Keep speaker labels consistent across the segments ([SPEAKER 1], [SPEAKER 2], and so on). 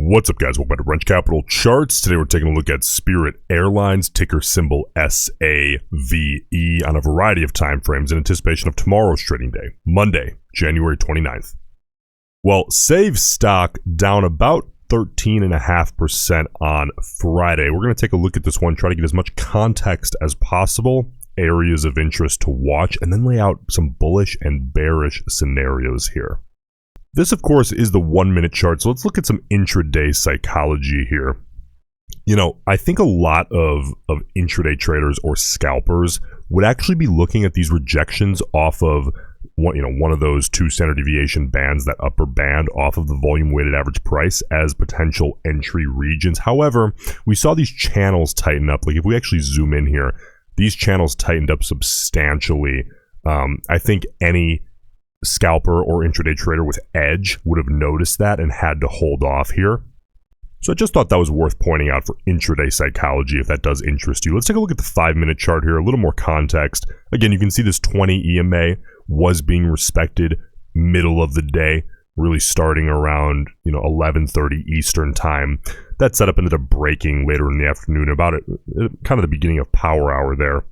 [SPEAKER 1] What's up, guys? Welcome back to Roensch Capital Charts. Today we're taking a look at Spirit Airlines, ticker symbol SAVE, on a variety of time frames in anticipation of tomorrow's trading day, Monday, January 29th. Well, SAVE stock down about 13.5% on Friday. We're going to take a look at this one, try to get as much context as possible, areas of interest to watch, and then lay out some bullish and bearish scenarios here. This, of course, is the 1-minute chart, so let's look at some intraday psychology here. You know, I think a lot of intraday traders or scalpers would actually be looking at these rejections off of one of those 2 standard deviation bands, that upper band off of the volume weighted average price, as potential entry regions. However, we saw these channels tighten up. Like if we actually zoom in here, these channels tightened up substantially. I think any scalper or intraday trader with edge would have noticed that and had to hold off here. So I just thought that was worth pointing out for intraday psychology if that does interest you. Let's take a look at the 5-minute chart here, a little more context. Again, you can see this 20 EMA was being respected middle of the day, really starting around 11:30 Eastern time. That setup ended up breaking later in the afternoon, about kind of the beginning of power hour there.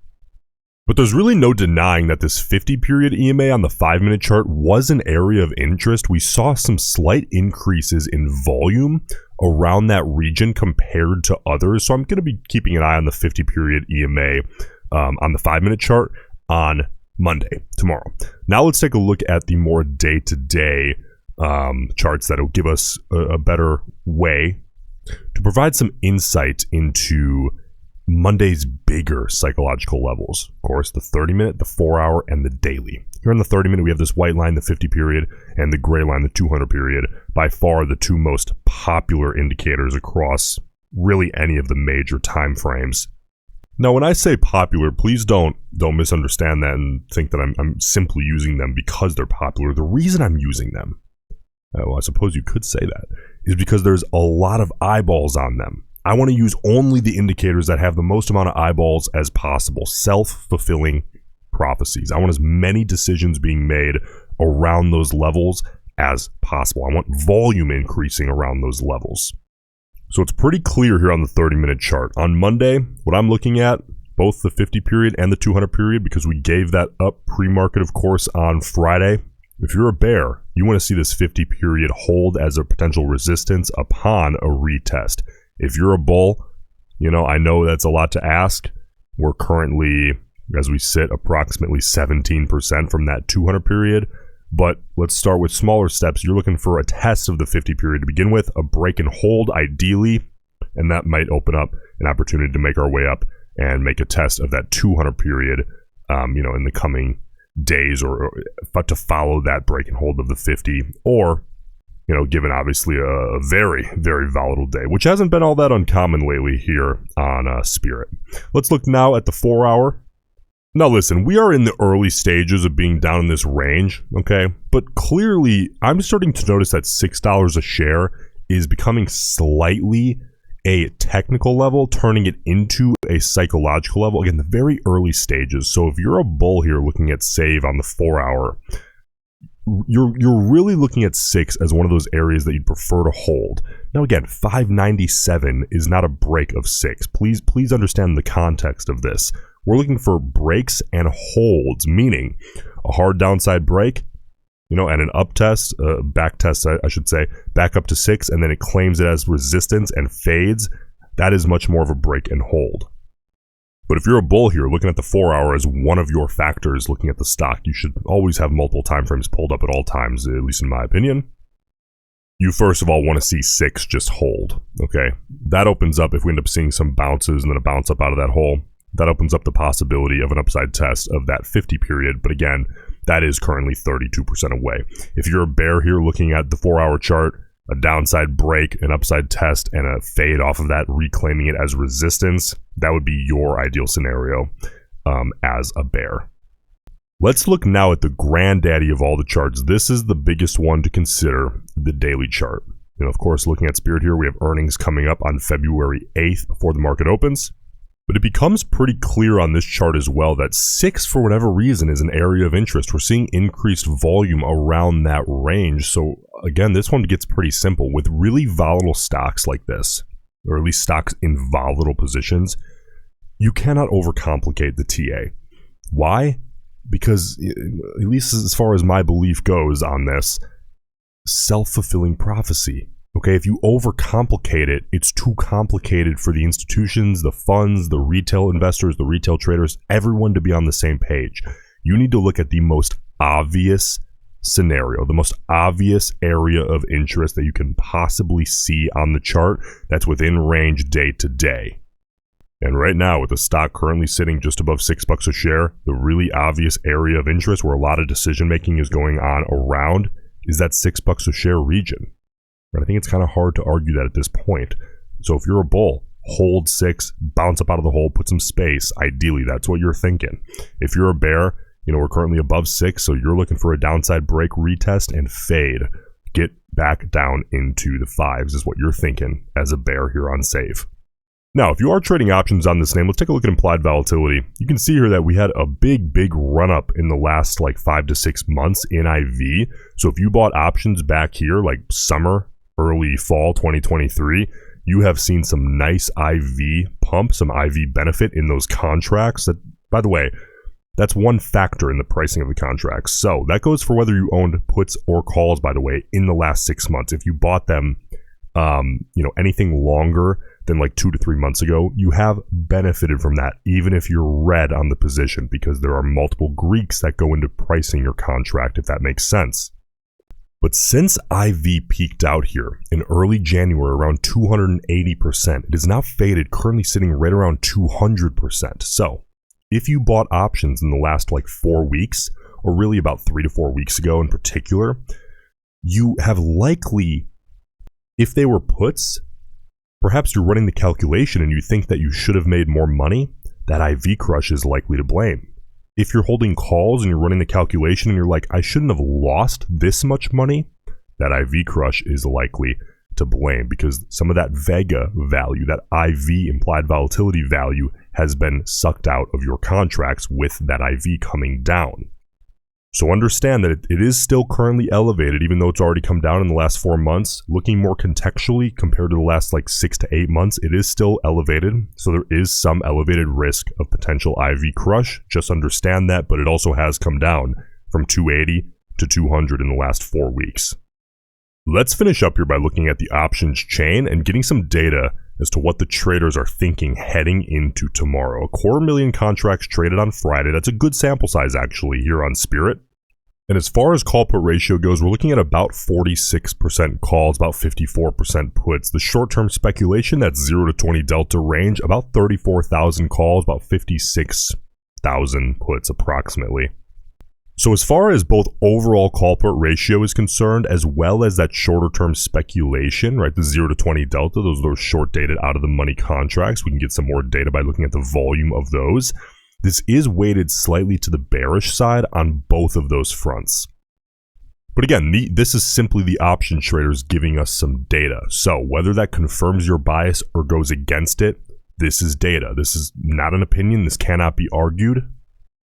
[SPEAKER 1] But there's really no denying that this 50-period EMA on the 5-minute chart was an area of interest. We saw some slight increases in volume around that region compared to others. So I'm going to be keeping an eye on the 50-period EMA on the 5-minute chart on Monday, tomorrow. Now let's take a look at the more day-to-day charts that will give us a better way to provide some insight into Monday's bigger psychological levels. Of course, the 30-minute, the 4-hour, and the daily. Here on the 30-minute, we have this white line, the 50-period, and the gray line, the 200-period. By far the 2 most popular indicators across really any of the major time frames. Now, when I say popular, please don't misunderstand that and think that I'm simply using them because they're popular. The reason I'm using them, well, I suppose you could say that, is because there's a lot of eyeballs on them. I want to use only the indicators that have the most amount of eyeballs as possible. Self-fulfilling prophecies. I want as many decisions being made around those levels as possible. I want volume increasing around those levels. So it's pretty clear here on the 30-minute chart. On Monday, what I'm looking at, both the 50-period and the 200-period, because we gave that up pre-market, of course, on Friday. If you're a bear, you want to see this 50-period hold as a potential resistance upon a retest. If you're a bull, I know that's a lot to ask. We're currently, as we sit, approximately 17% from that 200 period. But let's start with smaller steps. You're looking for a test of the 50 period to begin with, a break and hold ideally, and that might open up an opportunity to make our way up and make a test of that 200 period, in the coming days, or to follow that break and hold of the 50, or given obviously a very, very volatile day, which hasn't been all that uncommon lately here on Spirit. Let's look now at the 4-hour. Now listen, we are in the early stages of being down in this range, okay? But clearly, I'm starting to notice that $6 a share is becoming slightly a technical level, turning it into a psychological level. Again, the very early stages. So if you're a bull here looking at SAVE on the 4-hour, you're really looking at 6 as one of those areas that you'd prefer to hold. Now again, 597 is not a break of 6. Please understand the context of this. We're looking for breaks and holds, meaning a hard downside break, and an up test, back test, I should say, back up to 6, and then it claims it as resistance and fades. That is much more of a break and hold. But if you're a bull here, looking at the 4-hour as one of your factors looking at the stock, you should always have multiple time frames pulled up at all times, at least in my opinion. You first of all want to see 6 just hold, okay? That opens up, if we end up seeing some bounces and then a bounce up out of that hole, that opens up the possibility of an upside test of that 50 period. But again, that is currently 32% away. If you're a bear here looking at the 4-hour chart, a downside break, an upside test, and a fade off of that, reclaiming it as resistance, that would be your ideal scenario as a bear. Let's look now at the granddaddy of all the charts. This is the biggest one to consider, the daily chart. Of course, looking at Spirit here, we have earnings coming up on February 8th before the market opens. But it becomes pretty clear on this chart as well that 6, for whatever reason, is an area of interest. We're seeing increased volume around that range. So again, this one gets pretty simple. With really volatile stocks like this, or at least stocks in volatile positions, you cannot overcomplicate the TA. Why? Because, at least as far as my belief goes on this, self-fulfilling prophecy. Okay, if you overcomplicate it, it's too complicated for the institutions, the funds, the retail investors, the retail traders, everyone to be on the same page. You need to look at the most obvious scenario, the most obvious area of interest that you can possibly see on the chart that's within range day to day. And right now, with the stock currently sitting just above $6 a share, the really obvious area of interest where a lot of decision making is going on around is that $6 a share region. I think it's kind of hard to argue that at this point. So if you're a bull, hold 6, bounce up out of the hole, put some space. Ideally, that's what you're thinking. If you're a bear, we're currently above 6, so you're looking for a downside break, retest, and fade. Get back down into the 5s is what you're thinking as a bear here on Save. Now, if you are trading options on this name, let's take a look at implied volatility. You can see here that we had a big run up in the last 5 to 6 months in IV. So if you bought options back here like summer, early fall 2023, you have seen some nice IV pump, some IV benefit in those contracts. That, by the way, that's one factor in the pricing of the contracts. So that goes for whether you owned puts or calls, by the way, in the last 6 months. If you bought them, anything longer than 2 to 3 months ago, you have benefited from that, even if you're red on the position, because there are multiple Greeks that go into pricing your contract, if that makes sense. But since IV peaked out here in early January around 280%, it has now faded, currently sitting right around 200%. So if you bought options in the last 4 weeks, or really about 3 to 4 weeks ago in particular, you have likely, if they were puts, perhaps you're running the calculation and you think that you should have made more money, that IV crush is likely to blame. If you're holding calls and you're running the calculation and you're like, I shouldn't have lost this much money, that IV crush is likely to blame, because some of that Vega value, that IV implied volatility value, has been sucked out of your contracts with that IV coming down. So understand that it is still currently elevated, even though it's already come down in the last 4 months. Looking more contextually compared to the last 6 to 8 months, it is still elevated. So there is some elevated risk of potential IV crush. Just understand that, but it also has come down from 280 to 200 in the last 4 weeks. Let's finish up here by looking at the options chain and getting some data as to what the traders are thinking heading into tomorrow. 250,000 contracts traded on Friday. That's a good sample size actually here on Spirit. And as far as call put ratio goes, we're looking at about 46% calls, about 54% puts. The short-term speculation, that's 0 to 20 delta range, about 34,000 calls, about 56,000 puts approximately. So as far as both overall call put ratio is concerned, as well as that shorter term speculation, right, the 0 to 20 delta, those are short dated out of the money contracts. We can get some more data by looking at the volume of those. This is weighted slightly to the bearish side on both of those fronts. But again, this is simply the option traders giving us some data. So whether that confirms your bias or goes against it, this is data. This is not an opinion. This cannot be argued.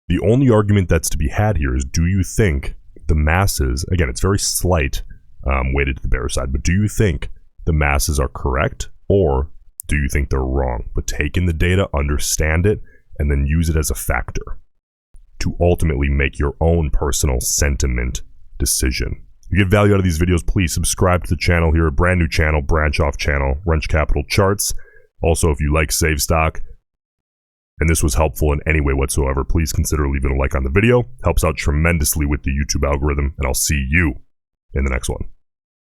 [SPEAKER 1] The only argument that's to be had here is, do you think the masses, again, it's very slight, weighted to the bearish side, but do you think the masses are correct, or do you think they're wrong? But take in the data, understand it, and then use it as a factor to ultimately make your own personal sentiment decision. If you get value out of these videos, please subscribe to the channel here, a brand new channel, branch off channel, Roensch Capital Charts. Also, if you like Save Stock, and this was helpful in any way whatsoever, please consider leaving a like on the video. Helps out tremendously with the YouTube algorithm, and I'll see you in the next one.